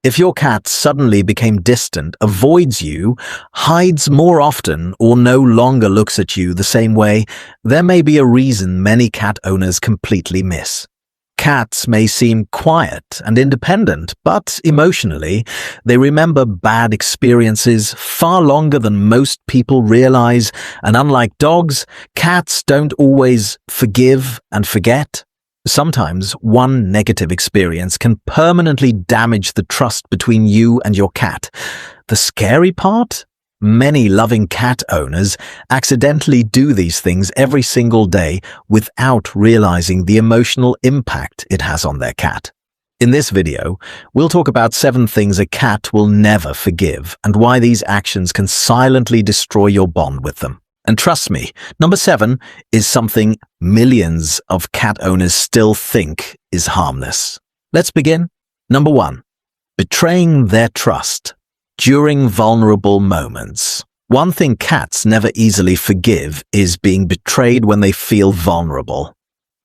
If your cat suddenly became distant, avoids you, hides more often, or no longer looks at you the same way, there may be a reason many cat owners completely miss. Cats may seem quiet and independent, but emotionally, they remember bad experiences far longer than most people realize, and unlike dogs, cats don't always forgive and forget. Sometimes one negative experience can permanently damage the trust between you and your cat. The scary part? Many loving cat owners accidentally do these things every single day without realizing the emotional impact it has on their cat. In this video, we'll talk about 7 things a cat will never forgive and why these actions can silently destroy your bond with them. And trust me, number 7 is something millions of cat owners still think is harmless. Let's begin. Number 1, betraying their trust during vulnerable moments. One thing cats never easily forgive is being betrayed when they feel vulnerable.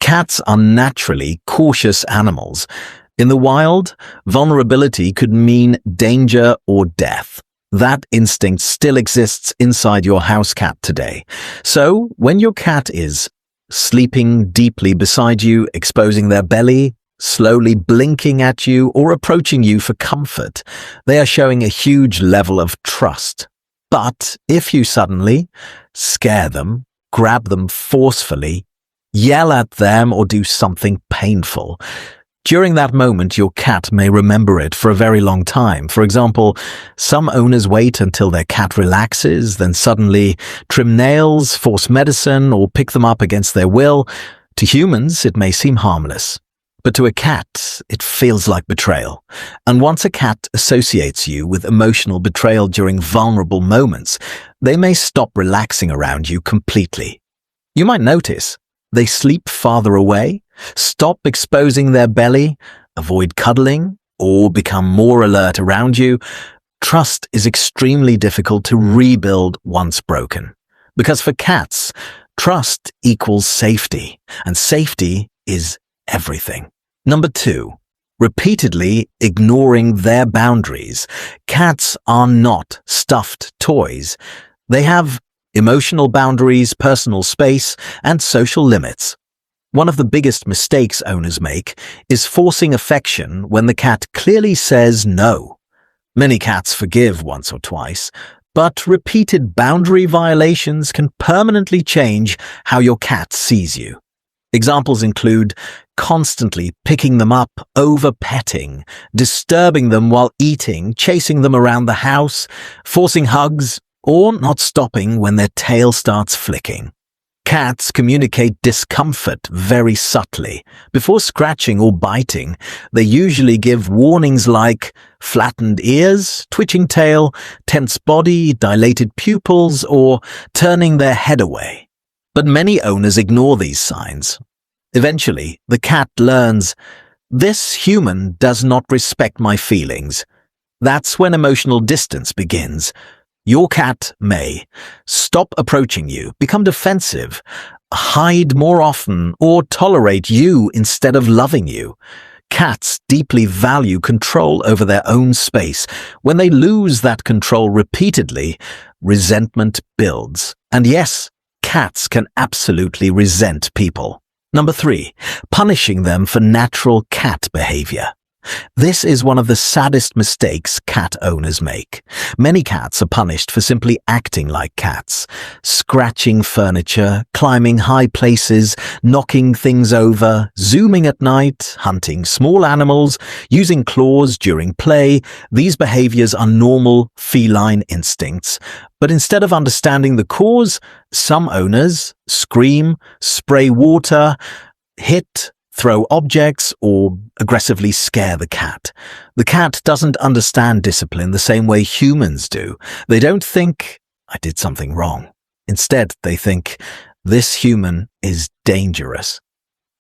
Cats are naturally cautious animals. In the wild, vulnerability could mean danger or death. That instinct still exists inside your house cat today. So, when your cat is sleeping deeply beside you, exposing their belly, slowly blinking at you, or approaching you for comfort, they are showing a huge level of trust. But if you suddenly scare them, grab them forcefully, yell at them, or do something painful, during that moment, your cat may remember it for a very long time. For example, some owners wait until their cat relaxes, then suddenly trim nails, force medicine, or pick them up against their will. To humans, it may seem harmless, but to a cat, it feels like betrayal. And once a cat associates you with emotional betrayal during vulnerable moments, they may stop relaxing around you completely. You might notice they sleep farther away, stop exposing their belly, avoid cuddling, or become more alert around you. Trust is extremely difficult to rebuild once broken. Because for cats, trust equals safety, and safety is everything. Number 2, repeatedly ignoring their boundaries. Cats are not stuffed toys. They have emotional boundaries, personal space, and social limits. One of the biggest mistakes owners make is forcing affection when the cat clearly says no. Many cats forgive once or twice, but repeated boundary violations can permanently change how your cat sees you. Examples include constantly picking them up, over-petting, disturbing them while eating, chasing them around the house, forcing hugs, or not stopping when their tail starts flicking. Cats communicate discomfort very subtly. Before scratching or biting, they usually give warnings like flattened ears, twitching tail, tense body, dilated pupils, or turning their head away. But many owners ignore these signs. Eventually, the cat learns, this human does not respect my feelings. That's when emotional distance begins. Your cat may stop approaching you, become defensive, hide more often, or tolerate you instead of loving you. Cats deeply value control over their own space. When they lose that control repeatedly, resentment builds. And yes, cats can absolutely resent people. Number 3, punishing them for natural cat behavior. This is one of the saddest mistakes cat owners make. Many cats are punished for simply acting like cats, scratching furniture, climbing high places, knocking things over, zooming at night, hunting small animals, using claws during play. These behaviors are normal feline instincts. But instead of understanding the cause, some owners scream, spray water, hit, throw objects, or aggressively scare the cat. The cat doesn't understand discipline the same way humans do. They don't think, I did something wrong. Instead, they think, this human is dangerous.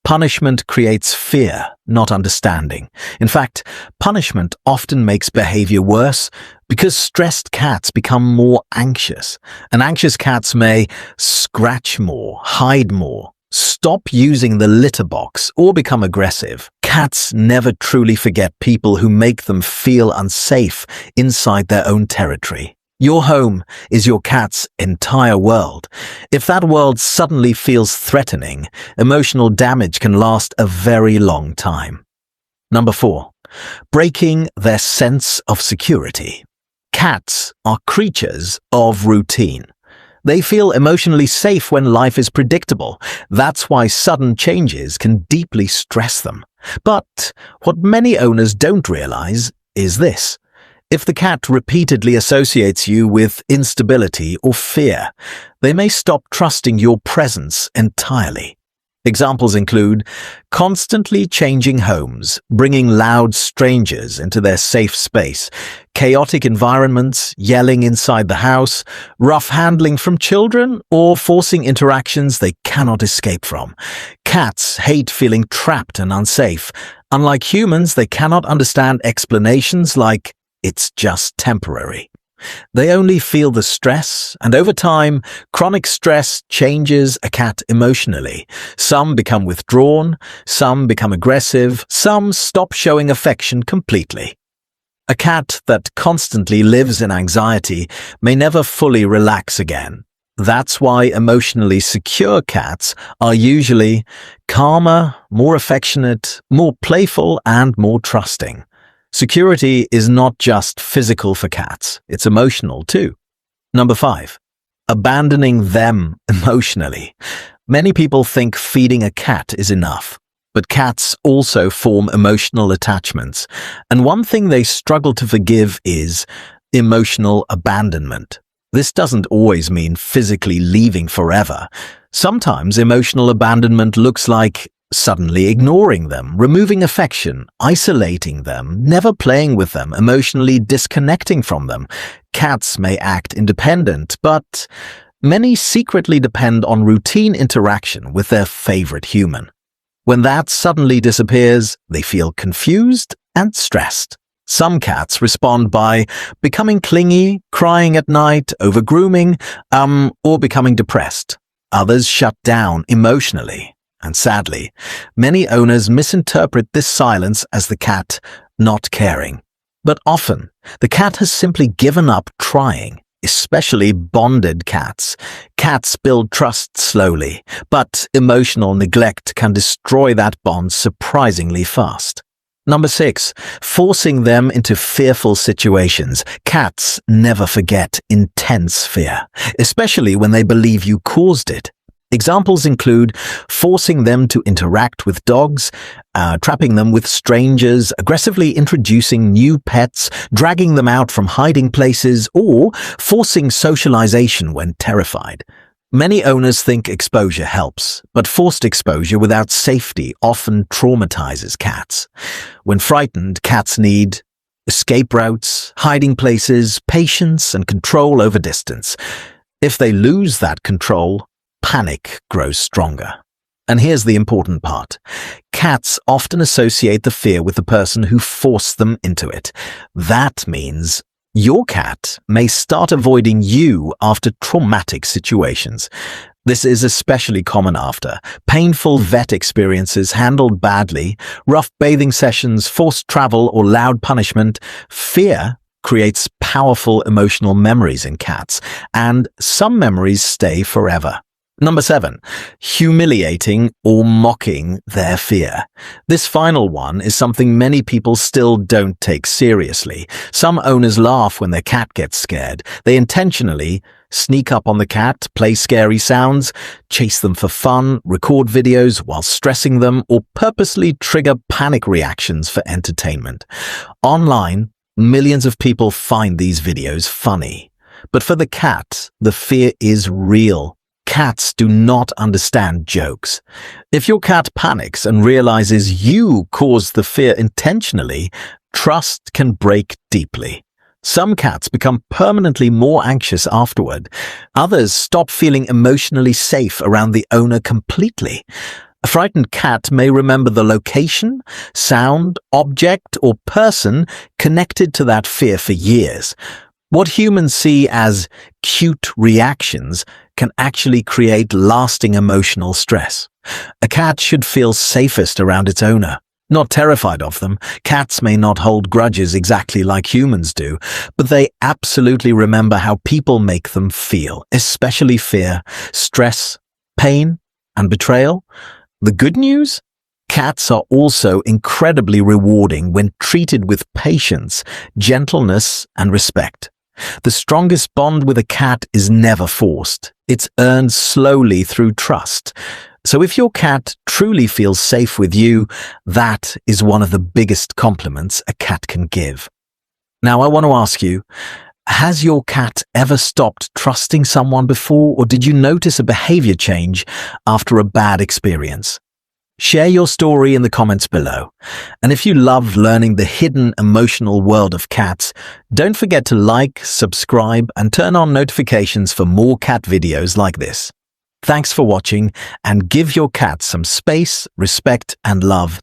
Punishment creates fear, not understanding. In fact, punishment often makes behavior worse because stressed cats become more anxious. And anxious cats may scratch more, hide more, Stop using the litter box or become aggressive. Cats never truly forget people who make them feel unsafe inside their own territory. Your home is your cat's entire world. If that world suddenly feels threatening, emotional damage can last a very long time. Number 4. Breaking their sense of security. Cats are creatures of routine. They feel emotionally safe when life is predictable. That's why sudden changes can deeply stress them. But what many owners don't realize is this. If the cat repeatedly associates you with instability or fear, they may stop trusting your presence entirely. Examples include constantly changing homes, bringing loud strangers into their safe space, chaotic environments, yelling inside the house, rough handling from children, or forcing interactions they cannot escape from. Cats hate feeling trapped and unsafe. Unlike humans, they cannot understand explanations like, "It's just temporary." They only feel the stress, and over time, chronic stress changes a cat emotionally. Some become withdrawn, some become aggressive, some stop showing affection completely. A cat that constantly lives in anxiety may never fully relax again. That's why emotionally secure cats are usually calmer, more affectionate, more playful, and more trusting. Security is not just physical for cats, it's emotional too. Number 5. Abandoning them emotionally. Many people think feeding a cat is enough, but cats also form emotional attachments, and one thing they struggle to forgive is emotional abandonment. This doesn't always mean physically leaving forever. Sometimes emotional abandonment looks like suddenly ignoring them, removing affection, isolating them, never playing with them, emotionally disconnecting from them. Cats may act independent, but many secretly depend on routine interaction with their favorite human. When that suddenly disappears, they feel confused and stressed. Some cats respond by becoming clingy, crying at night, over-grooming, or becoming depressed. Others shut down emotionally. And sadly, many owners misinterpret this silence as the cat not caring. But often, the cat has simply given up trying, especially bonded cats. Cats build trust slowly, but emotional neglect can destroy that bond surprisingly fast. Number 6, forcing them into fearful situations. Cats never forget intense fear, especially when they believe you caused it. Examples include forcing them to interact with dogs, trapping them with strangers, aggressively introducing new pets, dragging them out from hiding places, or forcing socialization when terrified. Many owners think exposure helps, but forced exposure without safety often traumatizes cats. When frightened, cats need escape routes, hiding places, patience, and control over distance. If they lose that control, panic grows stronger. And here's the important part. Cats often associate the fear with the person who forced them into it. That means your cat may start avoiding you after traumatic situations. This is especially common after painful vet experiences handled badly, rough bathing sessions, forced travel, or loud punishment. Fear creates powerful emotional memories in cats, and some memories stay forever. Number 7, humiliating or mocking their fear. This final one is something many people still don't take seriously. Some owners laugh when their cat gets scared. They intentionally sneak up on the cat, play scary sounds, chase them for fun, record videos while stressing them, or purposely trigger panic reactions for entertainment. Online, millions of people find these videos funny. But for the cat, the fear is real. Cats do not understand jokes. If your cat panics and realizes you caused the fear intentionally, trust can break deeply. Some cats become permanently more anxious afterward. Others stop feeling emotionally safe around the owner completely. A frightened cat may remember the location, sound, object, or person connected to that fear for years. What humans see as cute reactions can actually create lasting emotional stress. A cat should feel safest around its owner, not terrified of them. Cats may not hold grudges exactly like humans do, but they absolutely remember how people make them feel, especially fear, stress, pain, and betrayal. The good news? Cats are also incredibly rewarding when treated with patience, gentleness, and respect. The strongest bond with a cat is never forced. It's earned slowly through trust. So if your cat truly feels safe with you, that is one of the biggest compliments a cat can give. Now, I want to ask you, has your cat ever stopped trusting someone before, or did you notice a behavior change after a bad experience? Share your story in the comments below. And if you love learning the hidden emotional world of cats, don't forget to like, subscribe, and turn on notifications for more cat videos like this. Thanks for watching, and give your cat some space, respect, and love